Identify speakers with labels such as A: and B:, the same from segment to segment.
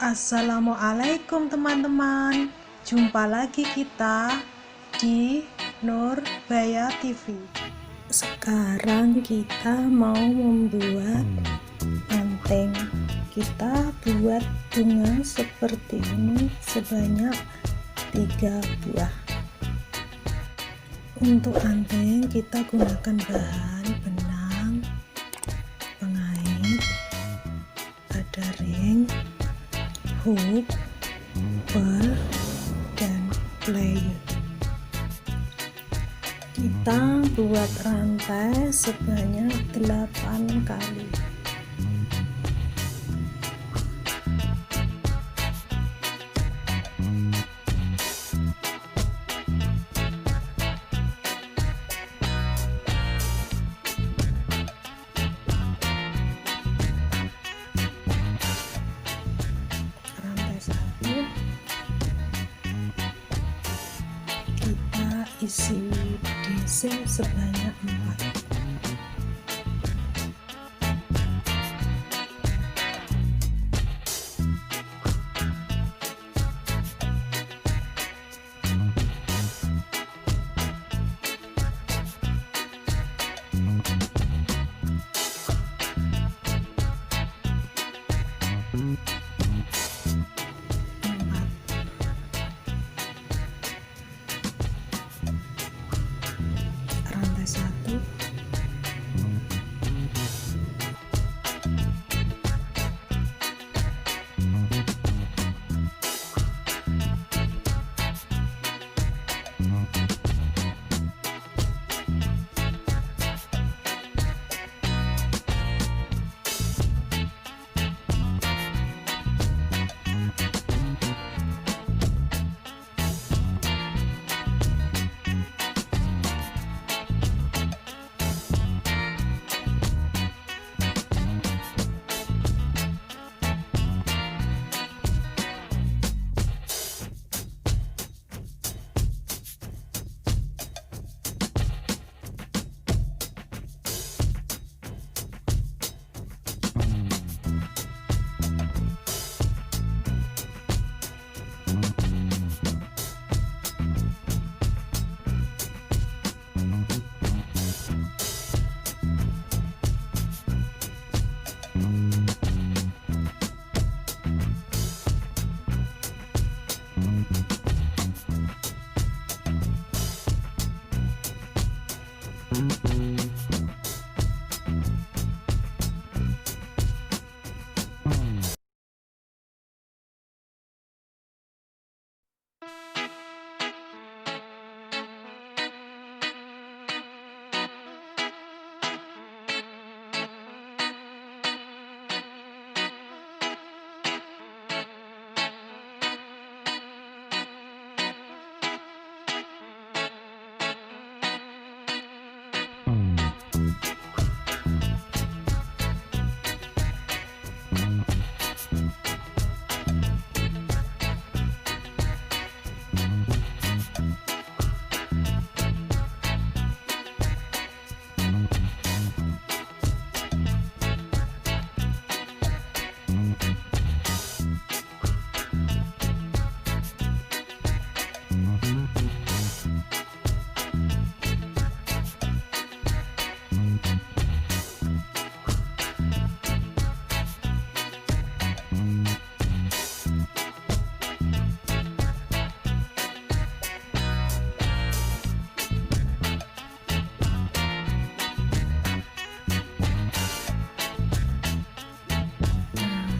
A: Assalamualaikum teman-teman, jumpa lagi kita di Nurbaya TV. Sekarang kita mau membuat anting. Kita buat bunga seperti ini sebanyak 3 buah. Untuk anting kita gunakan bahan benang, pengait, ada ring, hook, ball, dan plier. Kita buat rantai sebanyak 8 kali. Kita isi desain sebanyak 4. Rantai 1,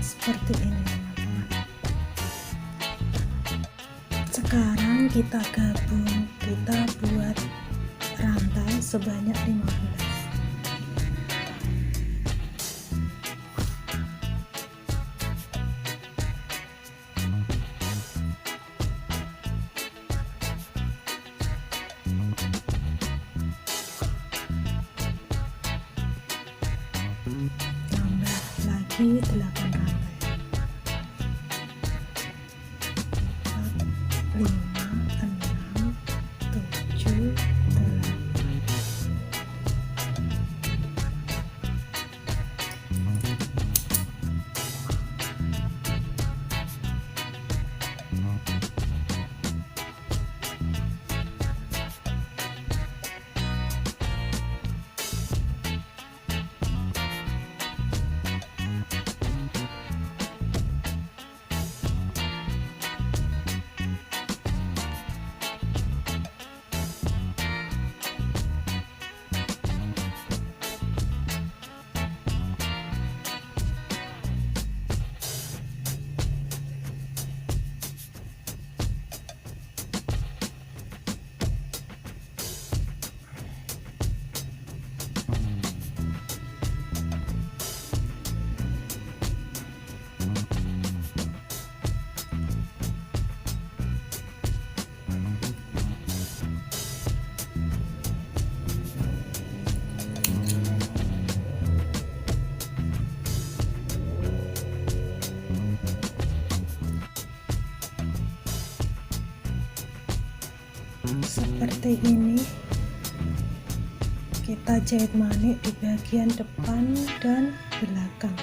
A: seperti ini teman-teman. Sekarang kita gabung, kita buat rantai sebanyak 15. Tambah lagi 8 rantai. 4, 5, 6, 7, 8. seperti ini. Kita jahit manik di bagian depan dan belakang.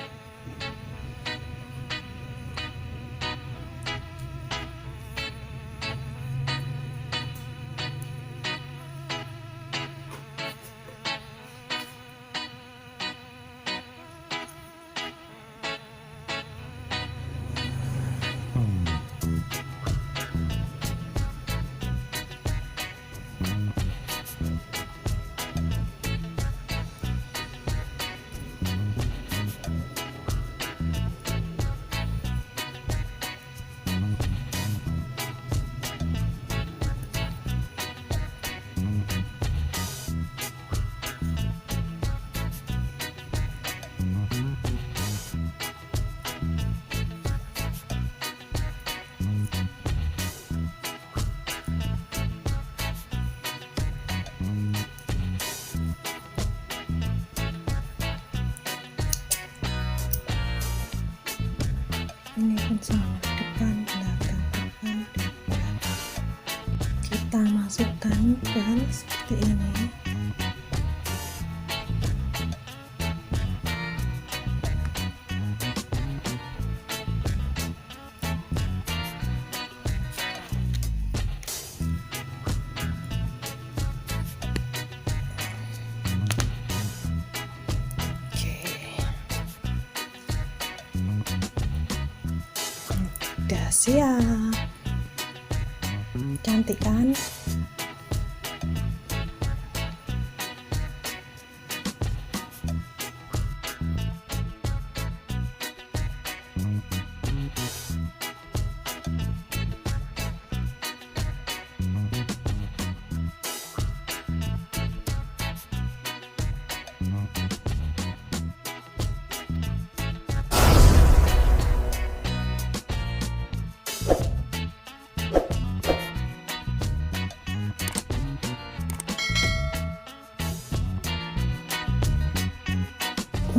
A: Ini pun sama, depan belakang, depan dan belakang. Kita masukkan ban seperti ini. Udah siap, cantik kan?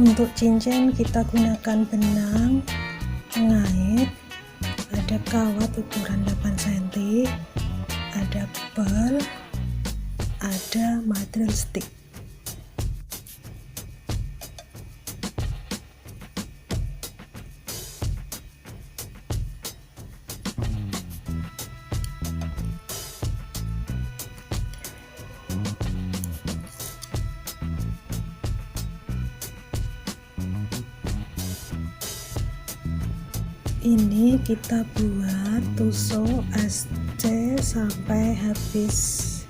A: Untuk cincin kita gunakan benang, pengait, ada kawat ukuran 8 cm, ada pearl, ada mandrel stick. Ini kita buat tusuk SC sampai habis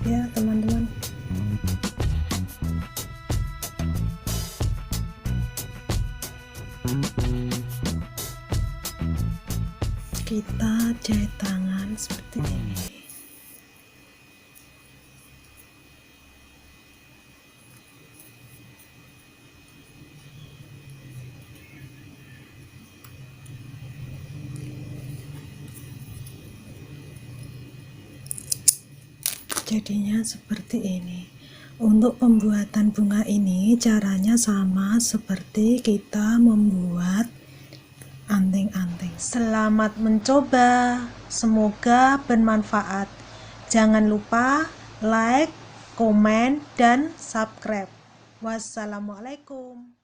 A: ya teman-teman. Kita jahit tangan seperti ini. Jadinya seperti ini. Untuk pembuatan bunga ini caranya sama seperti kita membuat anting-anting. Selamat mencoba, semoga bermanfaat. Jangan lupa like, komen, dan subscribe. Wassalamualaikum.